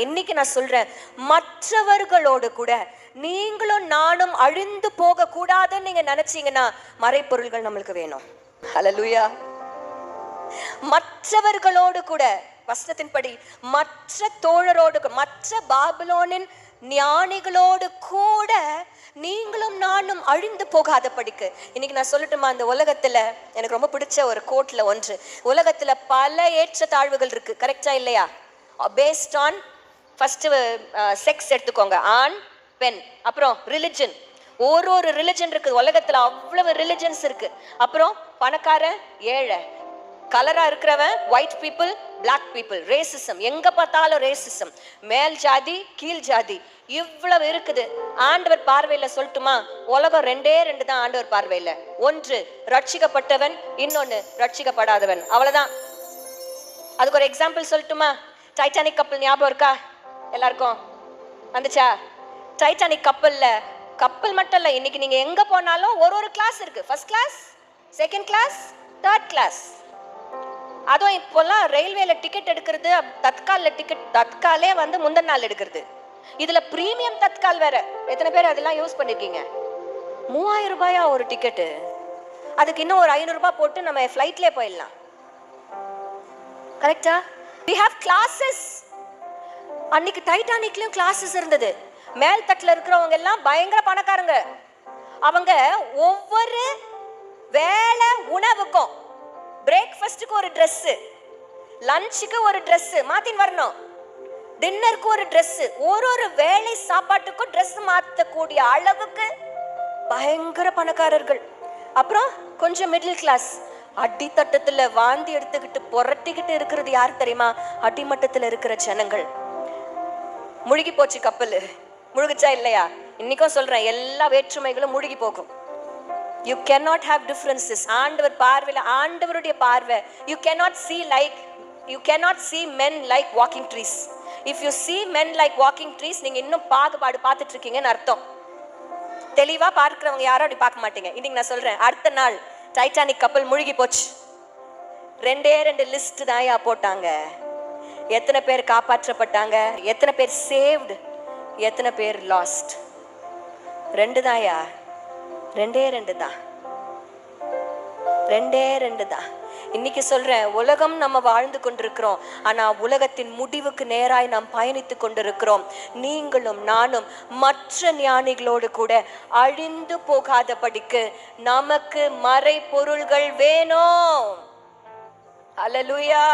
இன்னைக்கு நான் சொல்றேன், மற்றவர்களோடு கூட நீங்களும் நானும் அழிந்து போக கூடாதுன்னு நீங்க நினைச்சீங்கன்னா மறைப்பொருள்கள் நம்மளுக்கு வேணும். ஹல்லேலூயா. மற்றவர்களோடு கூட வசனத்தின்படி மற்ற தோழரோடு, மற்ற பாபிலோனின் ஞானிகளோடு கூட நீங்களும் நானும் அழிந்து போகாத படிக்கு. இன்னைக்கு நான் சொல்லட்டுமா, அந்த உலகத்துல எனக்கு ரொம்ப பிடிச்ச ஒரு கோட்ல ஒன்று, உலகத்துல பல ஏற்ற தாழ்வுகள் இருக்கு, கரெக்டா இல்லையா? பேஸ்ட் ஆன் ஃபர்ஸ்ட் செக்ஸ் எடுத்துக்கோங்க, ஆண் பெண், அப்புறம் ரிலிஜன். ஒரு ரிலிஜன் இருக்கு உலகத்துல, அவ்வளவு ரிலிஜன்ஸ் இருக்கு. அப்புறம் பணக்காரன் ஏழை, கலரா இருக்கிறவன், white people black people, racism, எங்க பார்த்தாலும் ரேசிசம், மேல் ஜாதி கீழ் ஜாதி, இவ்வளவு இருக்குது. ஆண்டவர் பார்வையில சொல்லட்டுமா, உலகம் ரெண்டே ரெண்டு தான் ஆண்டவர் பார்வையில, ஒன்று ரட்சிக்கப்பட்டவன், இன்னொன்னு ரட்சிக்கப்படாதவன், அவ்வளவுதான். அதுக்கு ஒரு எக்ஸாம்பிள் சொல்லட்டுமா? டைட்டானிக் கப்பல் ஞாபகம் இருக்கா எல்லாருக்கும்? வந்துச்சா? டைட்டானிக் கப்பல்ல, கப்பல் மட்டும் இல்ல, இன்னைக்கு நீங்க எங்க போனாலும் ஒரு கிளாஸ் இருக்கு. First class, second class, third class. அதுவும் இப்போல்லாம் ரயில்வேல டிக்கெட் எடுக்கிறது, தத்கால்ல டிக்கெட், தத்காலே வந்து முந்தின நாள் எடுக்கிறது. இதுல பிரீமியம் தத்கால் வேற. எத்தனை பேர் அதெல்லாம் யூஸ் பண்ணிருக்கீங்க? 3000 ரூபாயா ஒரு டிக்கெட்டு? அதுக்கு இன்னும் ஒரு 500 ரூபாய் போட்டு நம்ம ஃபிளைட்லயே போயிடலாம். கரெக்டா? we have classes. அன்னைக்கு டைட்டானிக்லயும் கிளாஸஸ் இருந்தது. மேல் தட்டுல இருக்கிறவங்க எல்லாம் பயங்கர பணக்காரங்க. அவங்க ஒவ்வொரு வேளை உணவுக்கும், பிரேக்ஃபாஸ்டுக்கு ஒரு ட்ரெஸ், லஞ்சுக்கு ஒரு ட்ரெஸ் மாத்தின்னு வரணும், டின்னருக்கு ஒரு ட்ரெஸ், ஒரு வேளை சாப்பாட்டுக்கும் ட்ரெஸ் மாற்றக்கூடிய அளவுக்கு பயங்கர பணக்காரர்கள். அப்புறம் கொஞ்சம் மிடில் கிளாஸ், அடித்தட்டத்துல வாந்தி எடுத்துக்கிட்டு புரட்டிக்கிட்டு இருக்கிறது யார் தெரியுமா? அடிமட்டத்துல இருக்கிற ஜனங்கள். முழுகி போச்சு கப்பல், முழுகுச்சா இல்லையா? இன்னைக்கும் சொல்றேன், எல்லா வேற்றுமைகளும் முழுகி போகும். You cannot have differences. ஆண்டவர் பார்வையில, ஆண்டவருடைய பார்வை, you cannot see men like walking trees. If you see men like walking trees, நீங்க இன்னும் பாகுபாடு பார்த்துட்டு இருக்கீங்கன்னு அர்த்தம். தெளிவா பார்க்கிறவங்க யாரும் அப்படி பார்க்க மாட்டீங்க. இன்னைக்கு நான் சொல்றேன், அடுத்த நாள் டைட்டானிக் கப்பல் முழுகி போச்சு. ரெண்டே லிஸ்ட் தாயா போட்டாங்க. எத்தனை பேர் காப்பாற்றப்பட்டாங்க, எத்தனை பேர் சேவ்டு, எத்தனை பேர் லாஸ்ட்? ரெண்டு தாயா, ரெண்டே தான். இன்னைக்கு சொல்றேன், உலகம் நம்ம வாழ்ந்து கொண்டிருக்கிறோம், ஆனா உலகத்தின் முடிவுக்கு நேராய் நாம் பயணித்து கொண்டிருக்கிறோம். நீங்களும் நானும் மற்ற ஞானிகளோடு கூட அழிந்து போகாதபடிக்கு நமக்கு மறை பொருள்கள் வேணும். ஹல்லேலூயா.